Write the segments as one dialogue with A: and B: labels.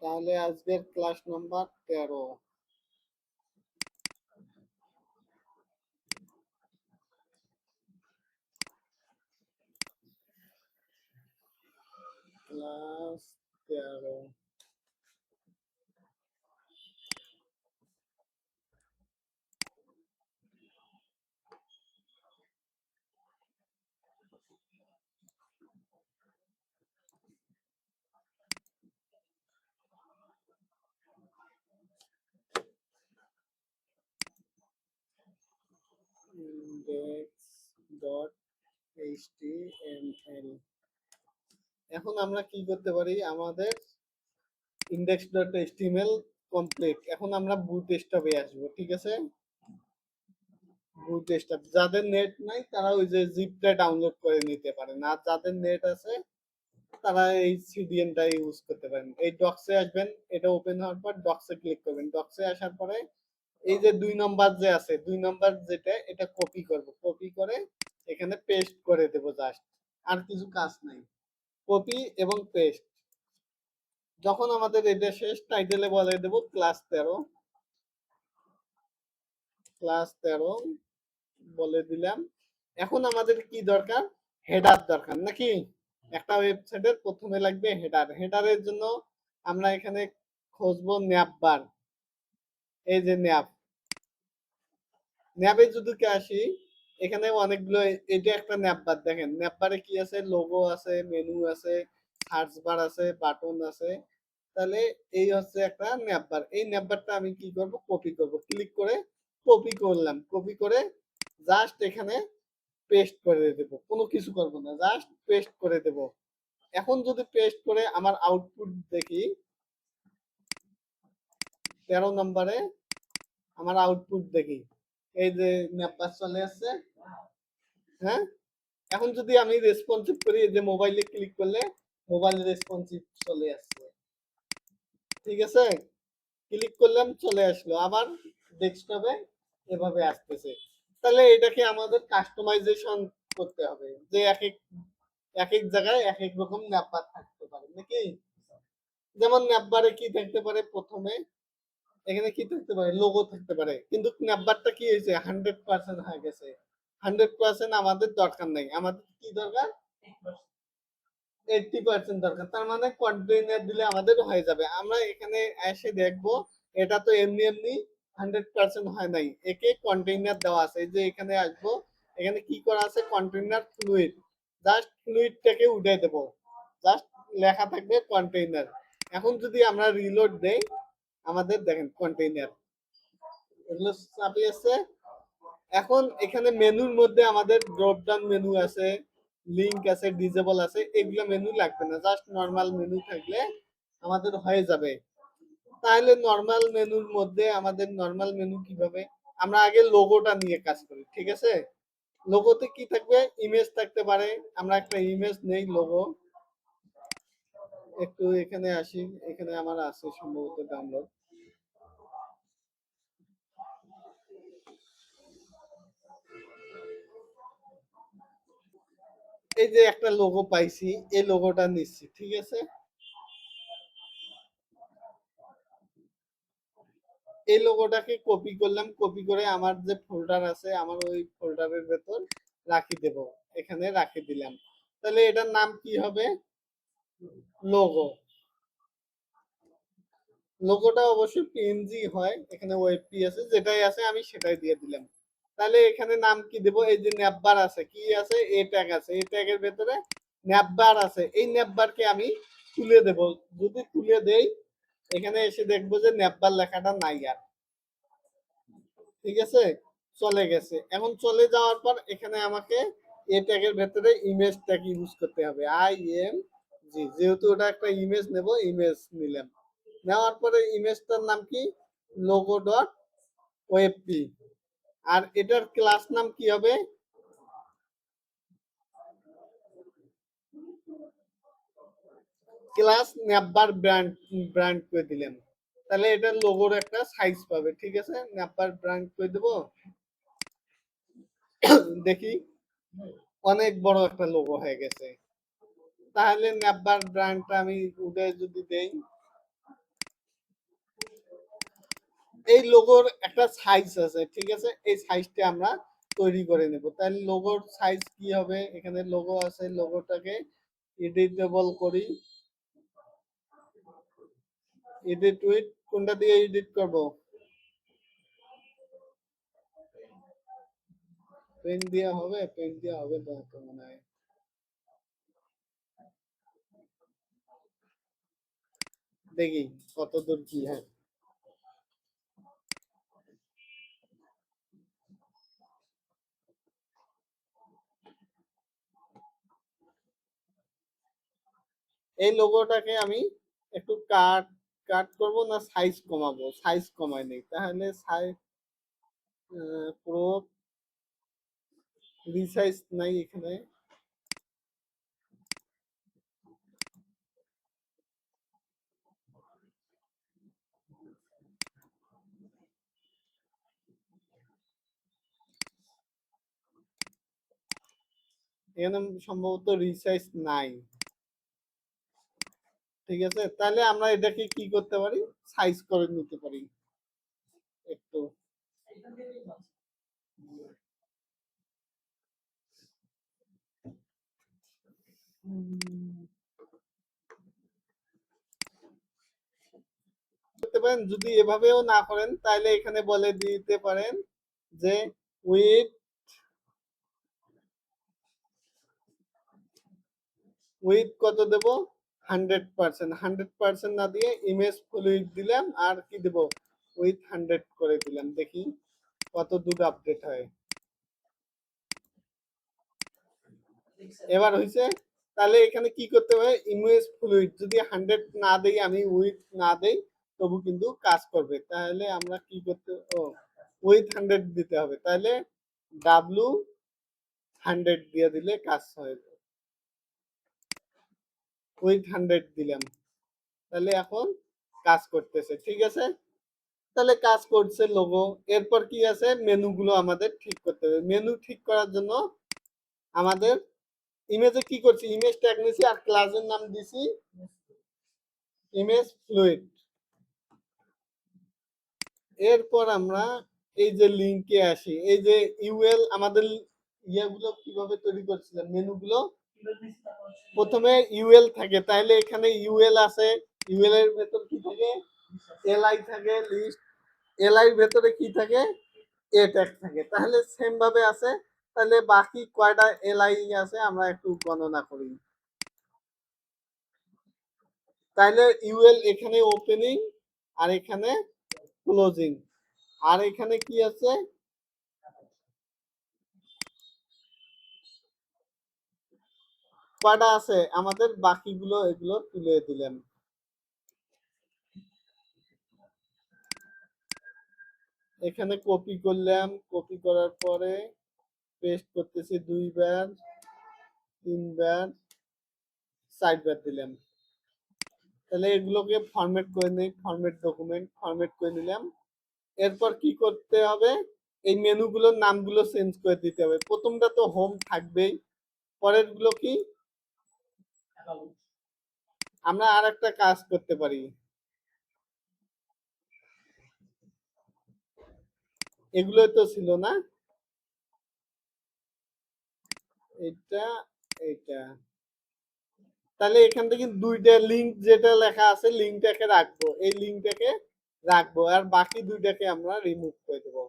A: তাহলে আজকের class number 13। Class 13। index.html। এখন আমরা কি করতে পারি, আমাদের index.html কমপ্লিট। এখন আমরা বুট স্ট্র্যাপে আসবো, ঠিক আছে? বুট স্ট্র্যাপ যাদের নেট নাই তারা ওই যে জিপটা ডাউনলোড করে নিতে পারেন, আর যাদের নেট আছে তারা এই সিডিএনটা ইউজ করতে পারেন। এই ডক্সে আসবেন, এটা ওপেন হওয়ার পর ডক্সে ক্লিক করবেন। ডক্সে আসার পরে এই যে 2 নম্বর যে আছে, 2 নম্বর যেটা, এটা কপি করব। কপি করে এখানে পেস্ট করে দেব জাস্ট, আর কিছু কাজ নাই। কপি এবং পেস্ট। যখন আমাদের এটা শেষ, টাইটেলে বলে দেব ক্লাস 13। ক্লাস 13 বলে দিলাম। এখন আমাদের কি দরকার? হেডার দরকার নাকি? একটা ওয়েবসাইটের প্রথমে লাগবে হেডার। হেডারের জন্য আমরা এখানে খুঁজবো ন্যাপবার। এই যে ন্যাপ, ন্যাপে যদি আসি, এখানে অনেকগুলো, এটা একটা ন্যাপবার। দেখেন ন্যাপবারে কি আছে, লোগো আছে, মেনু আছে, সার্চ বার আছে, বাটন আছে। তাহলে এই হচ্ছে একটা ন্যাপবার। এই ন্যাপবারটা আমি কি করব, কপি করব। ক্লিক করে কপি করলাম। কপি করে জাস্ট এখানে পেস্ট করে দেব। কোনো কিছু করব না, জাস্ট পেস্ট করে দেব। এখন যদি পেস্ট করে আমার আউটপুট দেখি, 13 নম্বরে আমার আউটপুট দেখি, এই যে ম্যাপবার চলে আসছে। হ্যাঁ, এখন যদি আমি রেসপন্সিভ করি, এই যে মোবাইলে ক্লিক করলে মোবাইল রেসপন্সিভ চলে আসছে, ঠিক আছে? ক্লিক করলাম, চলে আসলো। আবার ডেস্কটপে এভাবে আসতেছে। তাহলে এটাকে আমাদের কাস্টমাইজেশন করতে হবে, যে এক এক জায়গায় এক এক রকম ন্যাপবার থাকতে পারে নাকি? যেমন ন্যাপবারে কি থাকতে পারে, প্রথমে এখানে কি থাকতে পারে, লোগো থাকতে পারে। কিন্তু ন্যাপবারটা কি হয়েছে, 100% হয়ে গেছে। 100% আমাদের দরকার নেই। আমাদের কি দরকার, 80% দরকার। তার মানে কন্টেইনার দিলে আমাদের হয়ে যাবে। আমরা এখানে এসে দেখবো, এটা তো এমনি এমনি 100% হয় নাই, একে কন্টেইনার দেওয়া আছে। এই যে এখানে আসবো, এখানে কি করা আছে, কন্টেইনার ফ্লুইড। জাস্ট ফ্লুইডটাকে উঠে দেবো, জাস্ট লেখা থাকবে কন্টেইনার। এখন যদি আমরা রিলোড দেই, আমাদের দেখেন কন্টেইনার এগুলো চাপিয়েছে। এখন এখানে মেনুর মধ্যে আমাদের ড্রপ ডাউন মেনু আছে, লিংক আছে, ডিজেবল আছে। এগুলো মেনু লাগবে না, জাস্ট নরমাল মেনু থাকলে আমাদের হয়ে যাবে। তাহলে নরমাল মেনুর মধ্যে আমাদের নরমাল মেনু কিভাবে, আমরা আগে লোগোটা নিয়ে কাজ করি, ঠিক আছে? লোগোতে কি থাকবে, ইমেজ থাকতে পারে। আমরা একটা ইমেজ নেই, লোগো। একটু এখানে আসি, এখানে আমার আছে সম্ভবত ডাউনলোড। এই যে একটা লোগো পাইছি, এই লোগোটা নিচ্ছি, ঠিক আছে? এই লোগোটাকে কপি করলাম। কপি করে আমার যে ফোল্ডার আছে, আমার ওই ফোল্ডারের ভেতর রাখি দেব। এখানে রাখি দিলাম। তাহলে এটার নাম কি হবে, লোগো। লোগোটা অবশ্যই পিএনজি হয়, এখানে ওয়েবপি আছে, যেটাই আছে আমি সেটাই দিয়ে দিলাম। তাহলে এখানে নাম কি দেব, এই যে ন্যাপবার আছে, কি আছে, এ ট্যাগ আছে, এই ট্যাগের ভেতরে ন্যাপবার আছে। এই ন্যাপবারকে আমি তুলে দেব। যদি তুলে দেই, এখানে এসে দেখবো যে ন্যাপবার লেখাটা নাই আর, ঠিক আছে? চলে গেছে। এখন চলে যাওয়ার পর এখানে আমাকে এ ট্যাগের ভেতরে ইমেজ ট্যাগ ইউজ করতে হবে, IMG। যেহেতু ওটা একটা ইমেজ নেব, ইমেজ নিলাম। নেওয়ার পরে ইমেজটার নাম কি, লোগো ডট ওয়েবপি। আর এটার ক্লাস নাম কি হবে, ক্লাস ন্যাপবার ব্র্যান্ড। ব্র্যান্ড করে দিলাম। তাহলে এটার লোগোর একটা সাইজ পাবে, ঠিক আছে? ন্যাপবার ব্র্যান্ড করে দেবো। দেখি অনেক বড় একটা লোগো হয়ে গেছে। তাহলে ন্যাপবার ব্র্যান্ডটা আমি উঠে যদি দেই, এই লোগোর একটা সাইজ আছে, ঠিক আছে? এই সাইজটা আমরা তৈরি করে নেব। তাহলে লোগোর সাইজ কি হবে? এখানে লোগো আছে, লোগোটাকে এডিটেবল করি। এডিট উইথ, কোনটা দিয়ে এডিট করব? পেন দিয়ে হবে? পেন দিয়ে হবে না তো মনে হয়। দেখি কত দূর কি হয়। এই লোগোটাকে আমি একটু কাট কাট করব না সাইজ কমাবো? সাইজ কমাই নেই, তাহলে সাইজ পুরো রিসাইজ নাই এখানে। এখানে সম্ভবত রিসাইজ নাই। ঠিক আছে, তাহলে আমরা এটাকে কি করতে পারি? সাইজ করে নিতে পারি একটু। করতে পারেন, যদি এভাবেও না করেন তাহলে এখানে বলে দিতে পারেন যে উইথ উইথ কত দেব? 100%। 100% না দিয়ে ইমেজ ফুল উইথ দিলাম, আর কি দেব? উইথ 100 করে দিলাম। দেখি কত দূর আপডেট হয়। এবার হয়েছে? তাহলে এখানে কি করতে হবে? ইমেজ ফ্লুইড যদি 100 না দেই, আমি উইথ না দেই, তবু কিন্তু কাজ করবে। তাহলে আমরা কি করতে, ও উইথ 100 দিতে হবে। তাহলে ডাব্লু 100 দিয়ে দিলে কাজ হয়ে যাবে। উইথ 100 দিলাম, তাহলে এখন কাজ করতেছে। ঠিক আছে, তাহলে কাজ করছে লোগো। এরপর কি আছে? মেনুগুলো আমাদের ঠিক করতে হবে। মেনু ঠিক করার জন্য আমাদের ইমেজে কি করছি? ইমেজ ট্যাগ নিছি আর ক্লাসের নাম দিছি ইমেজ ফ্লুইড। এরপর আমরা এই যে লিঙ্কে আসি, এই যে ইউএল আমাদের ইয়েগুলো কিভাবে তৈরি করছিলাম, মেনুগুলো প্রথমে ইউএল থাকে, তাহলে এখানে ইউএল আছে। ইউএল এর ভেতর কি থাকে? এলআই থাকে, লিস্ট। এলআই এর ভেতরে কি থাকে? এ ট্যাগ থাকে। তাহলে সেম ভাবে আছে। তাহলে বাকি কয়টা এলআই আছে আমরা একটু গণনা করি। তাহলে ইউএল এখানে ওপেনিং, আর এখানে ক্লোজিং, আর এখানে কি আছে? কয়টা আছে আমাদের? বাকিগুলো এগুলো তুলে দিলেন। এখানে কপি করলাম, কপি করার পরে পেস্ট করতেছি 2 বার, 3 বার, 4 বার দিলাম। তাহলে এগুলোকে ফরম্যাট করে নিই, ফরম্যাট ডকুমেন্ট, ফরম্যাট করে নিলাম। এরপর কি করতে হবে? এই মেনুগুলোর নামগুলো চেঞ্জ করে দিতে হবে। প্রথমটা তো হোম থাকবেই, পরের গুলো কি? আমরা আর একটা কাজ করতে পারি। এগুলোই তো ছিল না? এটা, এটা। তাহলে এখান থেকে দুইটা লিঙ্ক যেটা লেখা আছে, লিঙ্কটাকে রাখবো, এই লিঙ্কটাকে রাখবো, আর বাকি দুইটাকে আমরা রিমুভ করে দেবো।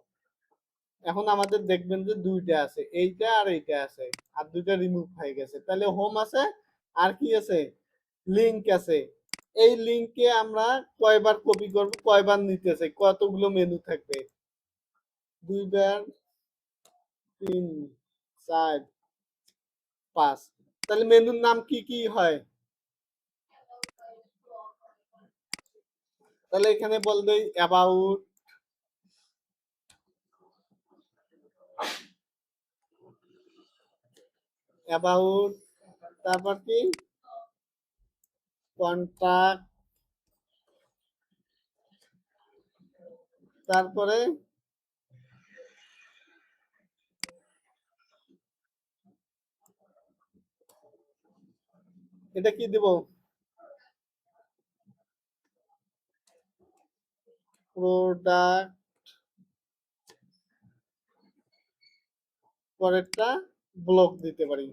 A: এখন আমাদের দেখবেন যে দুইটা আছে, এইটা আর এইটা আছে, আর দুইটা রিমুভ হয়ে গেছে। তাহলে হোম আছে, আর কি আছে? লিঙ্ক আছে। এই লিঙ্কে আমরা কয়বার কপি করব, কয়বার নিতেছে, কতগুলো মেনু থাকবে? 2 বার, 3, 4, 5। তাহলে মেনুর নাম কি কি হয়? তাহলে এখানে বলবে অ্যাবাউট, অ্যাবাউট, তারপর কি? কন্টাক্ট, তারপরে এটা কি দিব? প্রোডাক্ট পরেরটা ব্লক দিতে পারি।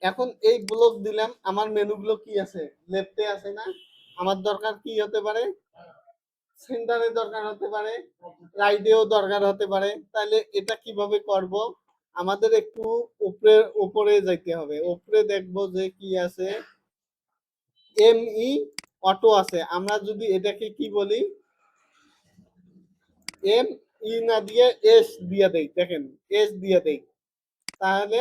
A: এখন এই ব্লক দিলাম, আমার মেনুগুলো কি আছে, লেফটে আছে না? আমার দরকার কি হতে পারে, সেন্টারে দরকার হতে পারে, রাইটেও দরকার হতে পারে। তাহলে এটা কিভাবে করব, আমাদের একটু উপরে উপরে যাইতে হবে। উপরে দেখব যে কি আছে, এমই অটো আছে। আমরা যদি এটাকে কি বলি, এম ই না দিয়ে এস দিয়ে দেই, দেখেন এস দিয়ে দেই, তাহলে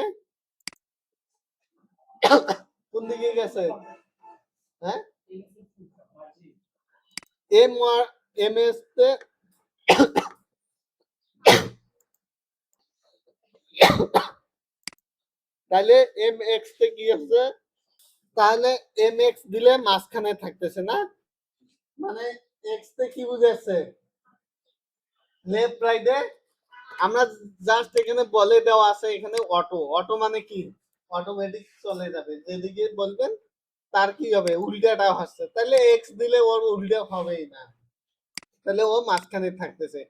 A: কোন দিকে গেছে, হ্যাঁ এম এম এস তে, তাহলে এম এক্স তে কি হচ্ছে, তাহলে এম এক্স দিলে মাঝখানে থাকতেছে না, মানে এক্স তে কি বুঝাচ্ছে, লেফট রাইটে। আমরা জাস্ট এখানে বলে দেওয়া আছে এখানে অটো, অটো মানে কি, অটোমেটিক চলে যাবে, যেদিকে বলবেন তার কি হবে, উল্টাটা হচ্ছে। তাহলে এক্স দিলে ওর উল্টা হবেই না, তাহলে ও মাঝখানে থাকতেছে।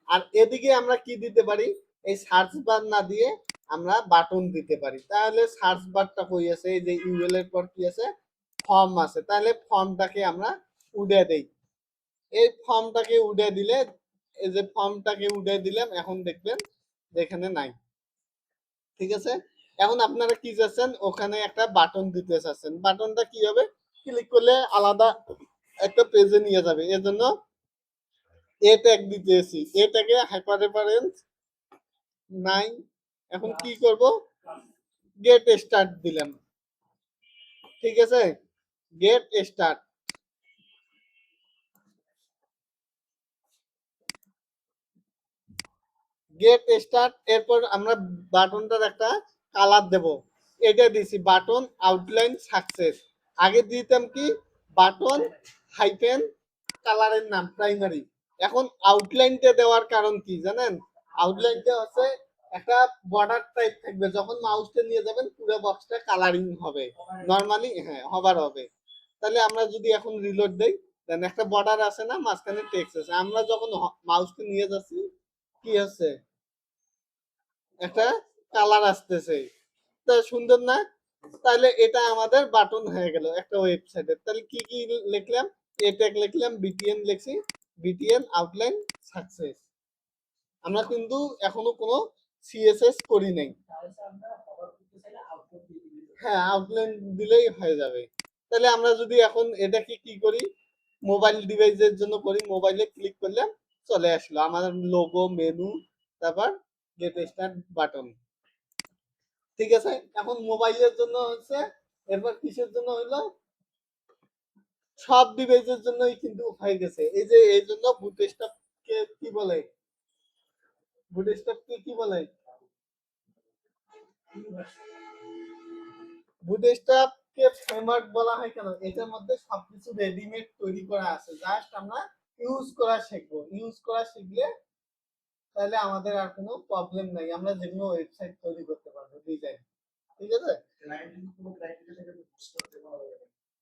A: আর এদিকে আমরা কি দিতে পারি, এই সার্চ বার না দিয়ে আমরা বাটন দিতে পারি। তাহলে সার্চ বারটা কই আছে, এই যে ইউএল এর পর কি আছে, ফর্ম আছে, তাহলে ফর্মটাকে আমরা উড়ে দেই। এই ফর্মটাকে উড়ে দিলে, এই যে ফর্মটাকে উড়ে দিলাম, এখন দেখবেন যেখানে নাই। ঠিক আছে, এখন আপনারা কি চাচ্ছেন, ওখানে একটা বাটন দিতে চাচ্ছেন, বাটনটা কি হবে, ক্লিক করলে আলাদা একটা পেজে নিয়ে যাবে। এর জন্য এ ট্যাগ দিতেছি, এ ট্যাগে হাইপার রেফারেন্স নাই। এখন কি করব, গেট স্টার্ট দিলাম। ঠিক আছে, গেট স্টার্ট, গেট স্টার্ট। এরপর আমরা বাটনটার একটা কালার দেব, এটা দিছি বাটন আউটলাইন সাকসেস। আগে দিতাম কি, বাটন হাইফেন কালারের নাম প্রাইমারি। এখন আউটলাইনটা দেওয়ার কারণ কি জানেন, আউটলাইনটা হচ্ছে একটা বর্ডার টাইপ থাকবে, যখন মাউসটা নিয়ে যাবেন পুরো বক্সটা কালারিং হবে, নরমালি হ্যাঁ হবার হবে। তাহলে আমরা যদি এখন রিলোড দেই, দেন একটা বর্ডার আছে না, মাঝখানে টেক্সট আছে, আমরা যখন মাউসটা নিয়ে যাচ্ছি কি হচ্ছে, একটা কালার আসতেছে, তা সুন্দর না? তাহলে এটা আমাদের বাটন হয়ে গেল একটা ওয়েবসাইটের। তাহলে কি কি লিখলাম, এ ট্যাগ লিখলাম, বিটিএন লিখছি, বিটিএন আউটলাইন সাকসেস। আমরা কিন্তু এখনো কোনো সিএসএস করি নাই। হ্যাঁ আউটলাইন দিলেই হয়ে যাবে। তাহলে আমরা যদি এখন এটাকে কি করি, মোবাইল ডিভাইসের জন্য করি, মোবাইলে ক্লিক করলাম, চলে আসলো আমাদের লোগো, মেনু, তারপর গেট স্টার্ট বাটন। ঠিক আছে, এখন মোবাইলের জন্য হচ্ছে, এরপর কিসের জন্য হইলো, সব ডিভাইসের জন্যই কিন্তু হয়ে গেছে। এই যে এই জন্য বুটস্ট্র্যাপকে কি বলে, বুটস্ট্র্যাপকে কি বলে, বুটস্ট্র্যাপকে ফ্রেমওয়ার্ক বলা হয় কেন, এটার মধ্যে সবকিছু রেডিমেড তৈরি করা আছে, জাস্ট আমরা ইউজ করা শিখবো। ইউজ করা শিখলে তাহলে আমাদের আর কোনো প্রবলেম নাই, আমরা যেকোনো ওয়েবসাইট তৈরি করতে পারবো ডিজাইন। ঠিক আছে,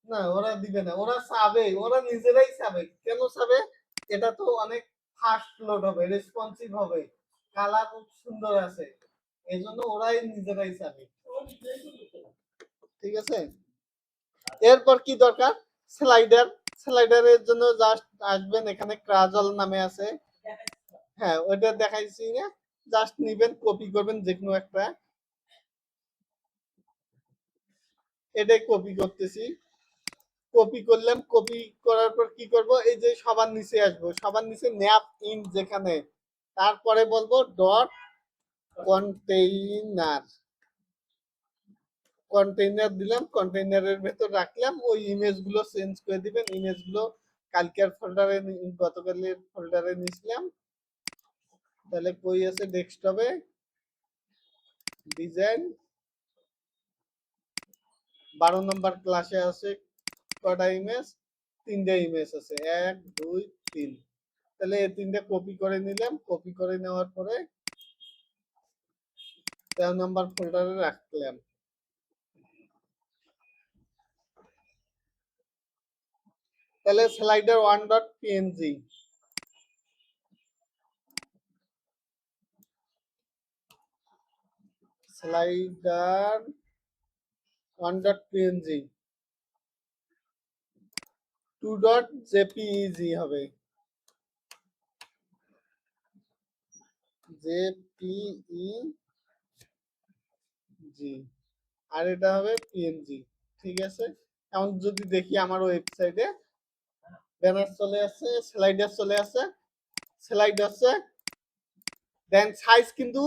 A: না ওরা দিবে না, ওরা চাবে, ওরা নিজেরাই চাবে। কেন চাবে, এটা তো অনেক ফাস্ট লোড হবে, রেসপন্সিভ হবে, কালার খুব সুন্দর আছে, এই জন্য ওরাই নিজেরাই চাবে। ঠিক আছে, এরপর কি দরকার, স্লাইডার। স্লাইডারের জন্য জাস্ট আসবেন, এখানে ক্রাজল নামে আছে, হ্যাঁ ওইটা দেখাইছি না, জাস্ট নিবেন, কপি করবেন যে কোনো একটা, এটাই কপি করতেছি। কপি করলাম, কপি করার পর কি করব, এই যে সবার নিচে আসবো, সবার নিচে ন্যাপ ইন যেখানে, তারপরে বলবো ডট কন্টেইনার, কন্টেইনার দিলাম, কন্টেইনারের ভেতর রাখলাম, ওই ইমেজ গুলো চেঞ্জ করে দিবেন। ইমেজ গুলো কালকের ফোল্ডারে, গতকালের ফোল্ডারে নিছিলাম, তাহলে কই আছে, ডেস্কটপে ডিজাইন 12 নম্বর ক্লাসে আছে, কটা ইমেজ, 3টে ইমেজ আছে, 1 2 3। তাহলে এই 3টে কপি করে নিলাম, কপি করে নেওয়ার পরে 13 নম্বর ফোল্ডারে রাখলাম। তাহলে slider one dot PNG, slider one dot PNG, two dot JPEG হবে, জেপিইজি, আর এটা হবে পিএনজি। ঠিক আছে, এখন যদি দেখি আমার ওয়েবসাইটে ব্যানার চলে আসছে, স্লাইডার চলে আসছে, স্লাইড আছে, দেন সাইজ কিন্তু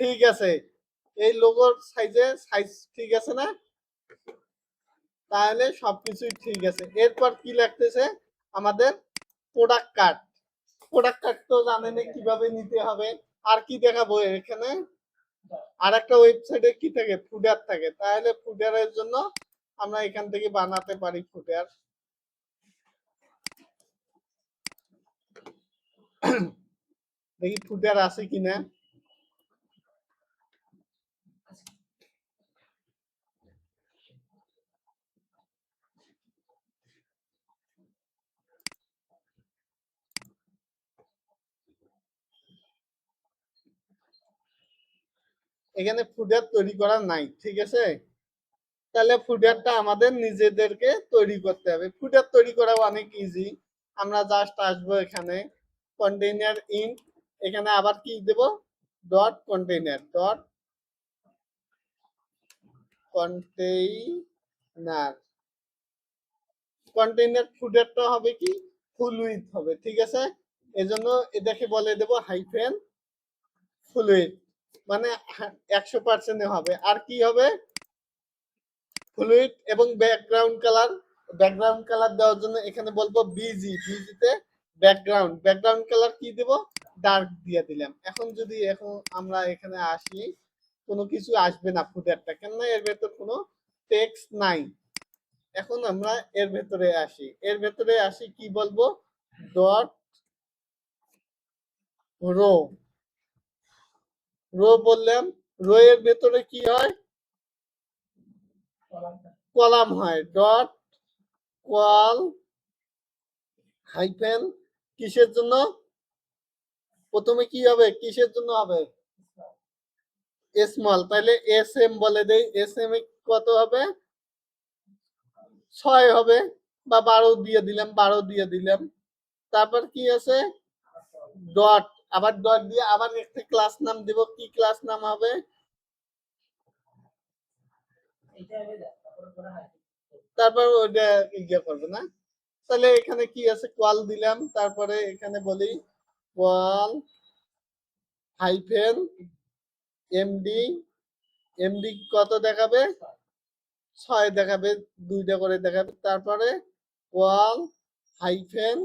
A: ঠিক আছে, এই লোগোর সাইজ ঠিক আছে না? তাহলে সবকিছুই ঠিক আছে। এরপর কি লাগতেছে আমাদের প্রোডাক্ট কার্ড। প্রোডাক্ট কার্ড তো জানেন কিভাবে নিতে হবে। আর কি দেখাবো এখানে, আর একটা ওয়েবসাইটে কি থাকে, ফুডার থাকে। তাহলে ফুডারের জন্য আমরা এখান থেকে বানাতে পারি ফুডার। দেখি ফুডার আছে কিনা। এখানে ফুডার তৈরি করা নাই, ঠিক আছে। তাহলে ফুডারটা আমাদের নিজেদেরকে তৈরি করতে হবে। ফুডার তৈরি করা অনেক ইজি। আমরা জাস্ট আসবো এখানে কন্টেইনার ইন, এখানে আবার কি দেব, dot container, dot container, container ফুডারটা হবে কি ফুল উইথ হবে, ঠিক আছে। এজন্য এটাকে বলে দেব হাইফেন ফুল উইথ, মানে 100% হবে। আর কি হবে, ফ্লুইড এবং ব্যাকগ্রাউন্ড কালার। ব্যাকগ্রাউন্ড কালার দেওয়ার জন্য এখানে বলবো বিজিতে ব্যাকগ্রাউন্ড কালার কি দেব, ডার্ক দিয়ে দিলাম। এখন যদি আমরা এখানে আসি, কোনো কিছু আসবে না ফুটারটা, কেননা এর ভেতর কোনো টেক্সট নাই। এখন আমরা এর ভেতরে আসি কি বলবো, ডট রো, রো বললাম। রো এর ভেতরে কি হয়, কলাম হয়, ডট কল হাইফেন কিসের জন্য, প্রথমে কি হবে, কিসের জন্য হবে, স্মল। তাহলে এস এম বলে দেই, এস এম কত হবে, 6 হবে, বা 12 দিয়ে দিলাম, 12 দিয়ে দিলাম। তারপর কি আছে, ডট, আবার ডট দিয়ে আবার একটা ক্লাস নাম দেব, কি ক্লাস নাম হবে, তারপর ওইটা ইয়ে করবে না। তাহলে এখানে কি আছে, কোয়াল দিলাম, তারপরে এখানে বলি কোয়াল হাইফেন এমডি, এমডি কত দেখাবে, 6 দেখাবে, 2টা করে দেখাবে। তারপরে কোয়াল হাইফেন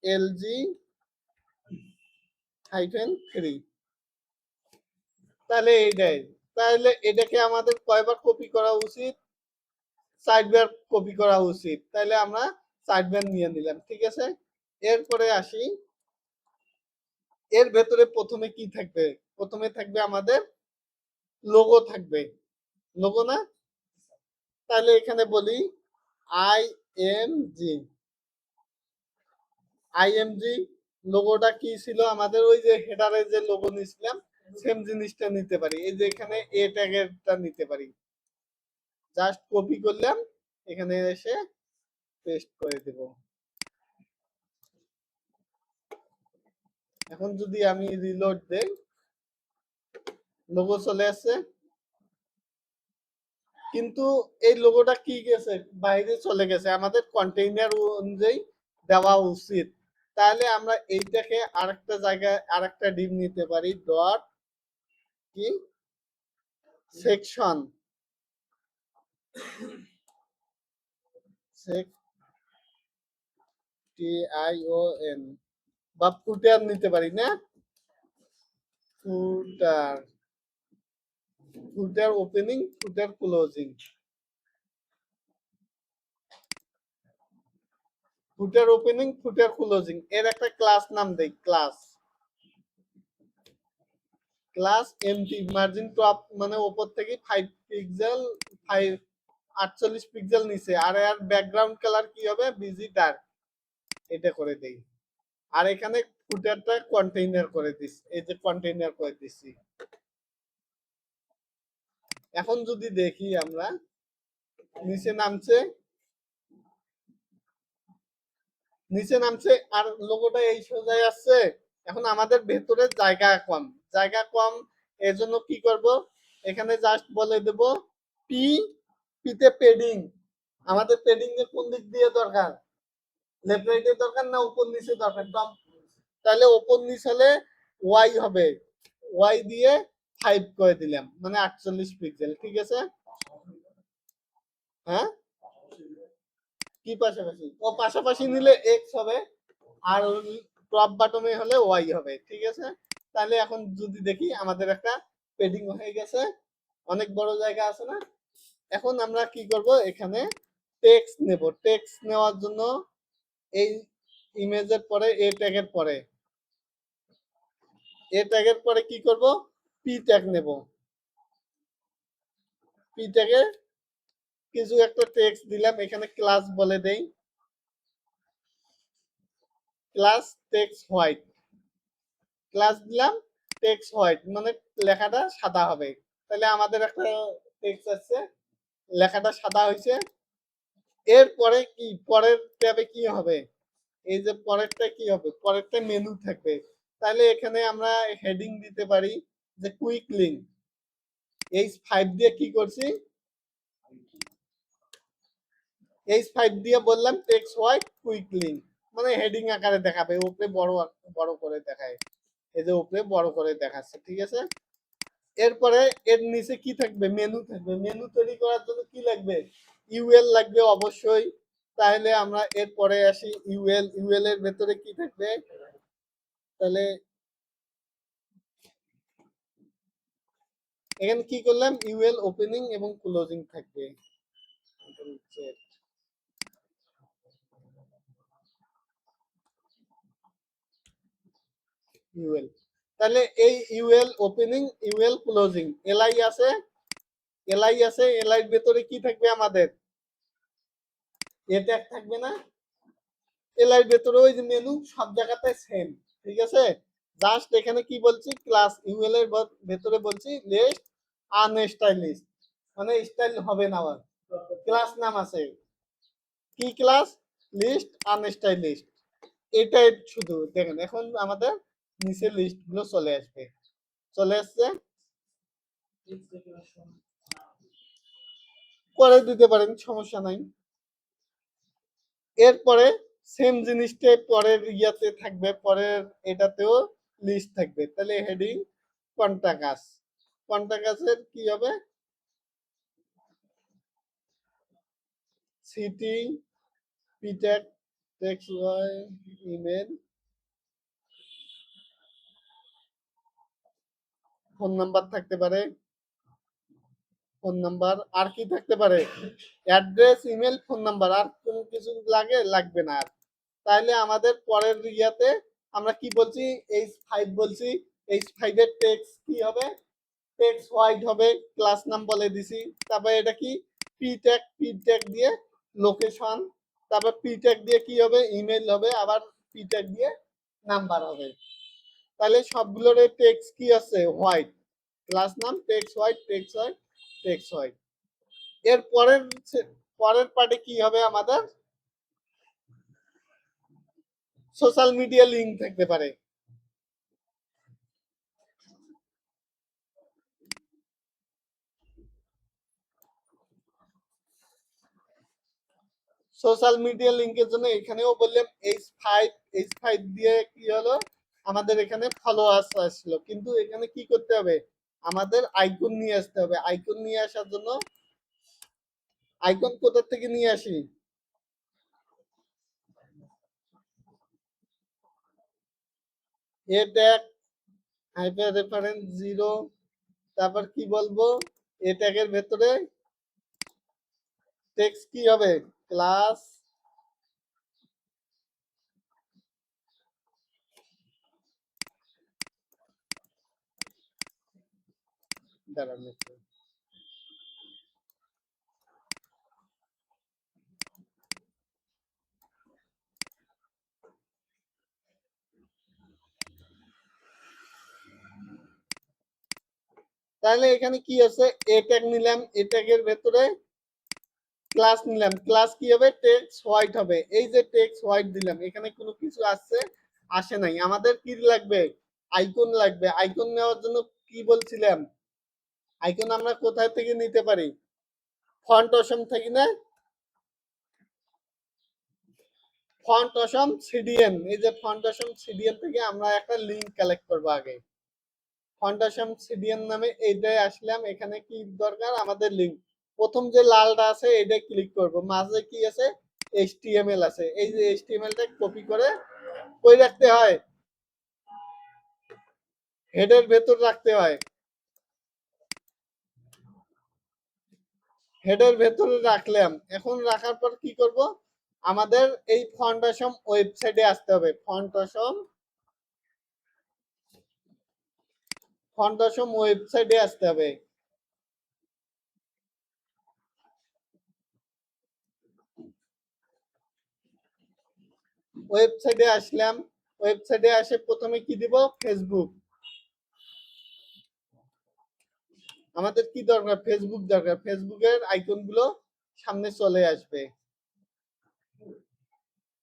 A: এলজি হাইফেন 3, তাহলে এইটাই। তাহলে এটাকে আমাদের কয়বার কপি করা উচিত, 4বার কপি করা উচিত। তাহলে আমরা 4বার নিয়ে নিলাম, ঠিক আছে। এরপরে আসি, এর ভেতরে প্রথমে কি থাকবে, প্রথমে থাকবে আমাদের লোগো থাকবে, লোগো না। তাহলে এখানে বলি আইএমজি, আইএমজি লোগোটা কি ছিল আমাদের, ওই যে হেডারে যে লোগো নিছিলাম সেম জিনিসটা নিতে পারি। এই যে এখানে এ ট্যাগেরটা নিতে পারি, জাস্ট কপি করলাম, এখানে এসে পেস্ট করে দেব। এখন যদি আমি রিলোড দেই, লোগো চলে আসছে, কিন্তু এই লোগোটা কি গেছে, বাইরে চলে গেছে, আমাদের কন্টেইনার অনুযায়ী দেওয়া উচিত। তাহলে আমরা এইটাকে আরেকটা জায়গায় আরেকটা ডিভ নিতে পারি, ডট কি সেকশন, TION, বা ফুটার নিতে পারি না, ফুটার, ফুটার ওপেনিং, ফুটার ক্লোজিং, ফুটার ওপেনিং, ফুটার ক্লোজিং, এর একটা ক্লাস নাম দেই, ক্লাস এমটি, মার্জিন টপ মানে উপর থেকে 5 পিক্সেল, 5 48 পিক্সেল নিচে, আর এর ব্যাকগ্রাউন্ড কালার কি হবে, বিজি ডার্ক, এটা করে দেই। আর এখানে ফুটারটা কন্টেইনার করে দিস, এই যে কন্টেইনার করে দিছি। এখন যদি দেখি আমরা নিচে নামছে, নিচে নামছে আর লোগোটা এই সোজাই আসছে। এখন আমাদের ভেতরে জায়গা কম, জায়গা কম, এজন্য কি করব, এখানে জাস্ট বলে দেব পি, পিতে পেডিং। আমাদের পেডিং এর কোন দিক দিয়ে দরকার, লেফট রাইটে দরকার না উপর নিচে দরকার, তাহলে উপর নিচ হলে ওয়াই হবে, ওয়াই দিয়ে 5 করে দিলাম, মানে 48 পিক্সেল, ঠিক আছে। হ্যাঁ, কি পাশাপাশি, ও পাশাপাশি নিলে এক্স হবে, আর টপ বাটমে হলে ওয়াই হবে, ঠিক আছে। তাহলে এখন যদি দেখি আমাদের একটা পেডিং হয়ে গেছে, অনেক বড় জায়গা আছে না। এখন আমরা কি করব, এখানে টেক্সট নেব, টেক্সট নেওয়ার জন্য এই ইমেজের পরে এ ট্যাগের পরে, এ ট্যাগের পরে কি করব, পি ট্যাগ নেব, পি ট্যাগে কিছু একটা টেক্সট দিলাম, এখানে ক্লাস বলে দেই, ক্লাস টেক্সট হোয়াইট, ক্লাস দিলাম টেক্সট হোয়াইট, মানে লেখাটা সাদা হবে। তাহলে আমাদের একটা টেক্সট আছে, লেখাটা সাদা হয়েছে। এরপরে কি, পরের ট্যাবে কি হবে, এই যে পরেরটা কি হবে, পরেরটা মেনু থাকবে। তাহলে এখানে আমরা হেডিং দিতে পারি যে কুইক লিঙ্ক, H5 দিয়ে কি করছি, H5 দিয়ে বললাম টেক্সট হোয়াইট কুইক লিঙ্ক, মানে হেডিং আকারে দেখাবে, উপরে বড় বড় করে দেখায়, এই যে উপরে বড় করে দেখাচ্ছে, ঠিক আছে। এরপরে এর নিচে কি থাকবে, মেনু থাকবে। মেনু তৈরি করার জন্য কি লাগবে, ইউএল লাগবে অবশ্যই। তাহলে আমরা এরপরে আসি ইউএল, ইউএল এর ভেতরে কি থাকবে, তাহলে এখানে কি করলাম, ইউএল ওপেনিং এবং ক্লোজিং থাকবে, ইউএল। তাহলে এই UL opening, UL closing, LI আছে, এলআই আছে, এলআই এর ভেতরে কি থাকবে আমাদের, এ ট্যাগ থাকবে না, এলআই এর ভেতরে ওই যে মেনু সব জায়গাতে সেম, ঠিক আছে। জাস্ট এখানে কি বলছি, ক্লাস ইউএল এর ভেতরে বলছি লিস্ট আনস্টাইলিশ, মানে স্টাইল হবে না, আবার ক্লাস নাম আছে, কি ক্লাস, লিস্ট আনস্টাইলিশ, এটাই শুধু দেখেন। এখন আমাদের নিচে লিস্ট গুলো চলে আসবে, চলে আসছে, করে দিতে পারেন, সমস্যা নাই। এরপরে সেম জিনিসটাই পরের ইয়াতে থাকবে, পরের এটাতেও লিস্ট থাকবে। তাহলে হেডিং কন্টাকাস, কন্টাকাসের কি হবে, সিটি, পিটেক, টেক্সট ওয়াই, ইমেল, ফোন নাম্বার থাকতে পারে, ফোন নাম্বার, আর কি থাকতে পারে, অ্যাড্রেস, ইমেল, ফোন নাম্বার, আর কোনো কিছু লাগে, লাগবে না আর। তাহলে আমাদের পরের ইয়াতে আমরা কি বলছি, H5 বলছি, H5 এর টেক্সট কি হবে, টেক্সট হোয়াইট হবে, ক্লাস নাম বলে দিছি। তারপর এটা কি, পি ট্যাগ, পি ট্যাগ দিয়ে লোকেশন, তারপর পি ট্যাগ দিয়ে কি হবে, ইমেল হবে, আবার পি ট্যাগ দিয়ে নাম্বার হবে। তাহলে সবগুলোর টেক্সট কি আছে, হোয়াইট, ক্লাস নাম text white, text white, text white. এর পরের পরের পার্টে কি হবে আমাদের, সোশ্যাল মিডিয়া লিঙ্ক থাকতে পারে, সোশ্যাল মিডিয়া লিংকের জন্য এখানেও বললাম H5 দিয়ে কি হলো, আমাদের এখানে ফলোয়ার্স আসলো, কিন্তু এখানে কি করতে হবে, আমাদের আইকন নিয়ে আসতে হবে। আইকন নিয়ে আসার জন্য, আইকন কোথা থেকে নিয়ে আসি, এ ট্যাগ হাইপার রেফারেন্স 0, তারপর কি বলবো, এ ট্যাগের ভেতরে টেক্সট কি হবে, ক্লাস, দাঁড়ান তাহলে এখানে কি আছে, এ ট্যাগ নিলাম, এ ট্যাগের ভেতরে ক্লাস নিলাম, ক্লাস কি হবে, টেক্সট হোয়াইট হবে। এই যে টেক্সট হোয়াইট দিলাম, এখানে কোনো কিছু আসছে, আসে নাই। আমাদের কি লাগবে, আইকন লাগবে। আইকন নেওয়ার জন্য কি বলছিলাম, আইকন আমরা কোথায় থেকে নিতে পারি, ফন্ট অসম থেকে না, ফন্ট অসম সিডিএন, এই যে ফন্ট অসম সিডিএন থেকে আমরা একটা লিংক কালেক্ট করবো আগে। ফন্ট অসম সিডিএন নামে এইটাই আসলাম, এখানে কি দরকার আমাদের লিংক, প্রথম যে লালটা আছে এটা ক্লিক করব, মাঝে কি আছে এইচটিএমএল আছে, এই যে এইচটিএমএলটা কপি করে কই রাখতে হয়, হেডের ভেতর রাখতে হয়, হেডের ভেতরে রাখলাম। এখন রাখার পর কি করব, আমাদের এই ফন্ট অসম ওয়েবসাইটে আসতে হবে, ফন্ট অসম ওয়েবসাইটে আসতে হবে। ওয়েবসাইটে আসলাম, ওয়েবসাইটে আসে প্রথমে কি দিব, ফেসবুক। আমাদের কি দরকার, ফেসবুক দরকার, ফেসবুকের আইকন গুলো সামনে চলে আসবে,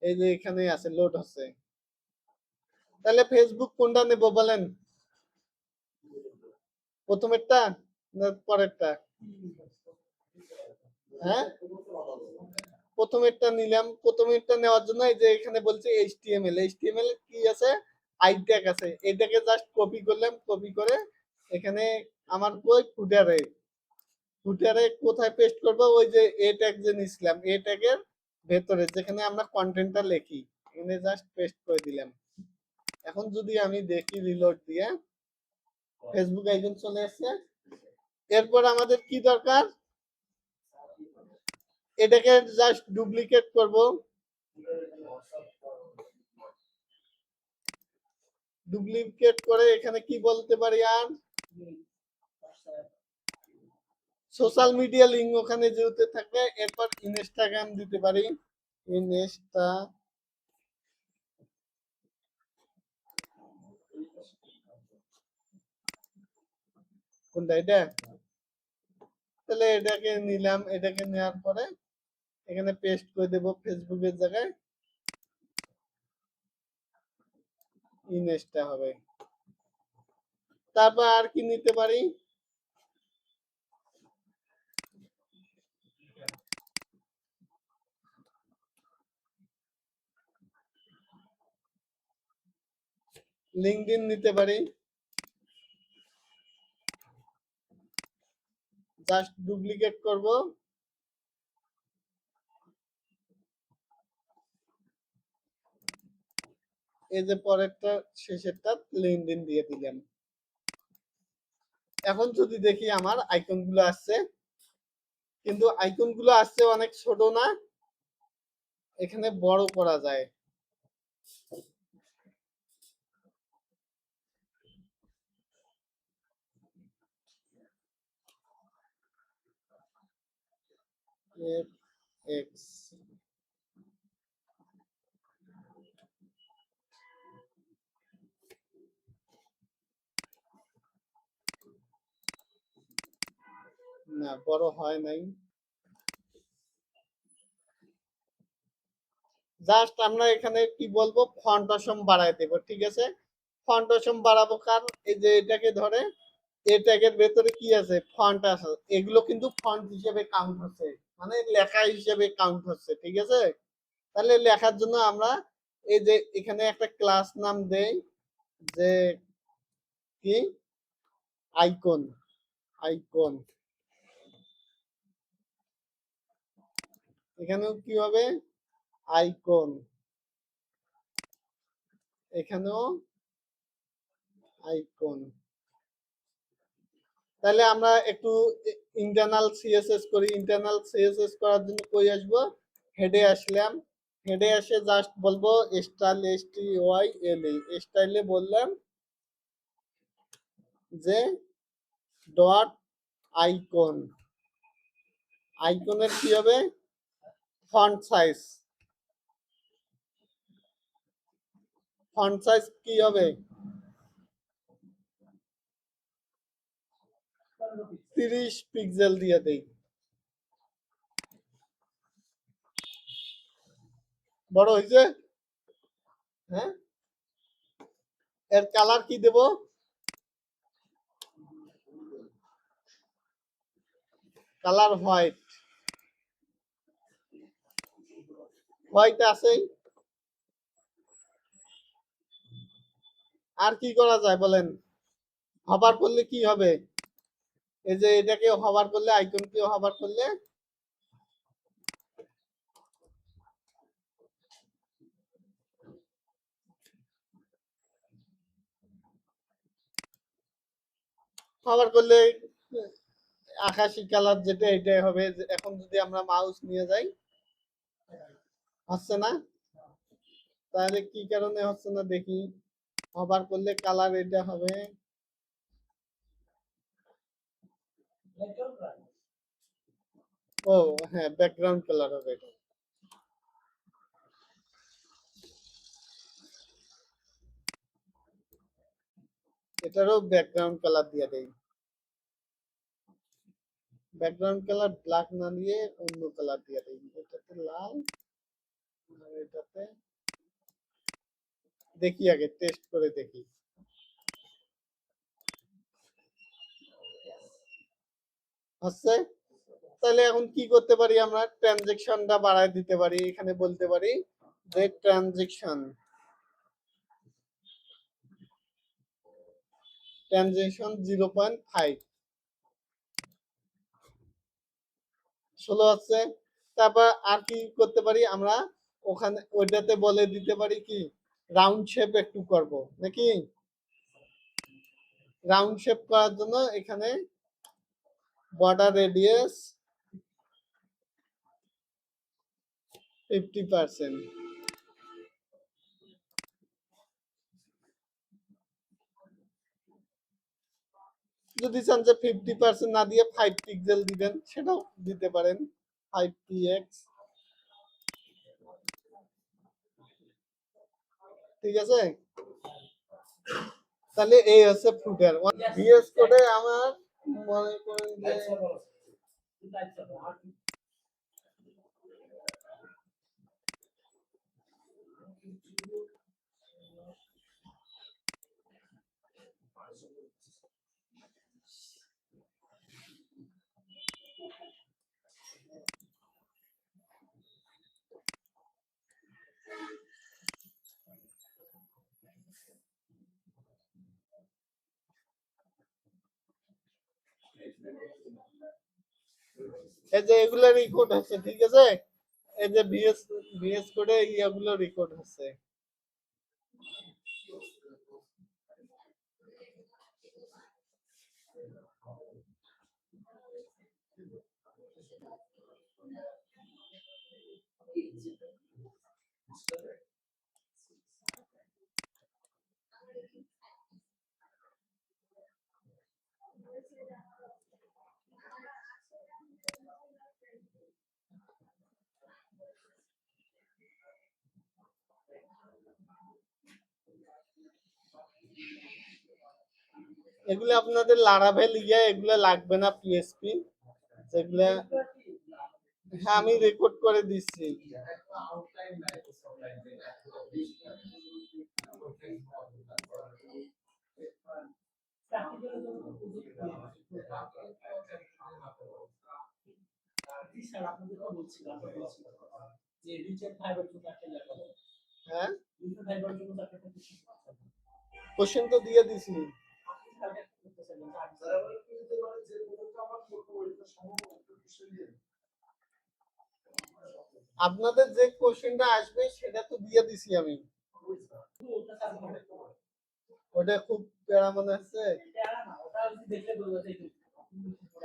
A: এই যে এখানে আছে, লোড হচ্ছে। তাহলে ফেসবুক কোনটা নেব বলেন, প্রথমেরটা না পরেরটা, হ্যাঁ প্রথমেরটা নিলাম। প্রথমেরটা নেওয়ার জন্য এই যে এখানে বলছে এইচটিএমএল, এইচটিএমএল কি আছে, আই ট্যাগ আছে, এটাকে জাস্ট কপি করলাম, কপি করে এখানে আমার কই ফুটারে, ফুটারে কোথায় পেস্ট করব, ওই যে এ ট্যাগ যে নিছিলাম, এ ট্যাগের ভেতরে যেখানে আমরা কন্টেন্টটা লিখি, এখানে জাস্ট পেস্ট করে দিলাম। এখন যদি আমি দেখি রিলোড দিয়ে, ফেসবুক আইকন চলে আসছে। এরপর আমাদের কি দরকার, এটাকে জাস্ট ডুপ্লিকেট করব, ডুপ্লিকেট করে এখানে কি বলতে পারি, আর সোশ্যাল মিডিয়া লিঙ্ক ওখানে যেতে থাকবে। এরপর ইনস্টাগ্রাম দিতে পারি, ইনস্টা, কোনটা এটা, তাহলে এটাকে নিলাম, এটাকে নেওয়ার পরে এখানে পেস্ট করে দেব ফেসবুকের জায়গায়, ইনস্টা হবে। তারপর আর কি নিতে পারি, লিঙ্কডইন নিতে পারি, জাস্ট ডুপ্লিকেট করব, এই যে পরেরটা শেষেরটা লিঙ্কডইন দিয়ে দিলাম। এখন যদি দেখি আমার আইকন গুলো আসছে, কিন্তু আইকন গুলো আসছে অনেক ছোট না, এখানে বড় করা যায়। এফ এক্স, না বড় হয় নাই, জাস্ট আমরা এখানে কি বলবো, ফন্ট অসম বাড়ায় দেব, ঠিক আছে। ফন্ট অসম বাড়াবো কার, এই যে এটাকে ধরে, এই ট্যাগের ভেতরে কি আছে, ফন্ট আছে, এগুলো কিন্তু ফন্ট হিসেবে কাউন্ট হচ্ছে, মানে লেখা হিসেবে কাউন্ট হচ্ছে, ঠিক আছে। তাহলে লেখার জন্য আমরা এই যে এখানে একটা ক্লাস নাম দেই, যে কি, আইকন, আইকন, এখানেও কি হবে, আইকন, এখানেও আইকন। তাহলে আমরা একটু ইন্টারনাল সিএসএস করি, ইন্টারনাল সিএসএস করার জন্য কই আসবো, হেডে আসলাম, হেডে এসে জাস্ট বলবো স্টাইল, STYLE, স্টাইলে বললাম যে ডট আইকন, আইকনের কি হবে, ফন্ট সাইজ, ফন্ট সাইজ কি হবে, 30 পিক্সেল দিয়ে দেই। বড় হয়েছে? হ্যাঁ, এর কালার কি দেব? Colour white. হোয়াইট আছেই। আর কি করা যায় বলেন? হবার করলে কি হবে? এই যে এটাকে হবার করলে, আইকনকে হবার করলে হবার করলে আকাশি কালার যেটা এটাই হবে। এখন যদি আমরা মাউস নিয়ে যাই, হচ্ছে না। তাহলে কি কারণে হচ্ছে না দেখি। হবার করলে কালার এটা হবে। ও হ্যাঁ, ব্যাকগ্রাউন্ড কালার হবে এটা। এটারও ব্যাকগ্রাউন্ড কালার দিয়ে দেই। ব্যাকগ্রাউন্ড কালার ব্ল্যাক না দিয়ে অন্য কালার দিয়ে দেই। এটাতে লাল আর এটাতে দেখি, আগে টেস্ট করে দেখি। হচ্ছে? তাহলে এখন কি করতে পারি আমরা? ট্রানজেকশনটা বাড়ায় দিতে পারি। এখানে বলতে পারি যে ট্রানজেকশন 0.5 16 হচ্ছে। তারপর আর কি করতে পারি আমরা? ওখানে ওইটাতে বলে দিতে পারি কি রাউন্ড শেপ একটু করব নাকি? রাউন্ড শেপ করার জন্য এখানে বর্ডার রেডিয়াস 50%। যদি চান যে 50% না দিয়ে 5 পিক্সেল দিবেন, সেটাও দিতে পারেন। 5px, ঠিক আছে। তাহলে এই হচ্ছে ফুটার। ভিএস কোডে আমার মনে করেন যে এই যে এগুলো রেকর্ড হচ্ছে, ঠিক আছে। এই যে ভিএস কোডে ইয়াগুলো রেকর্ড হচ্ছে। এগুলো আপনাদের লারাভেল ইয়া এগুলো লাগবে না, পিএসপি যেগুলো। হ্যাঁ, আমি রেকর্ড করে দিচ্ছি। হ্যাঁ, কোশ্চেন তো দিয়ে দিছি। আপনাদের যে কোশ্চেনটা আসবে সেটা তো দিয়ে দিছি আমি। ওটা খুব প্যারা মনে হচ্ছে।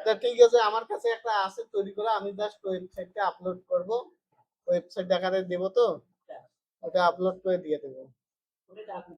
A: তা ঠিক আছে, আমার কাছে একটা আছে তৈরি করা, আমি জাস্ট ওয়েবসাইটে আপলোড করব। ওয়েবসাইট আকারে দেব, তো ওটা আপলোড করে দিয়ে দেবো।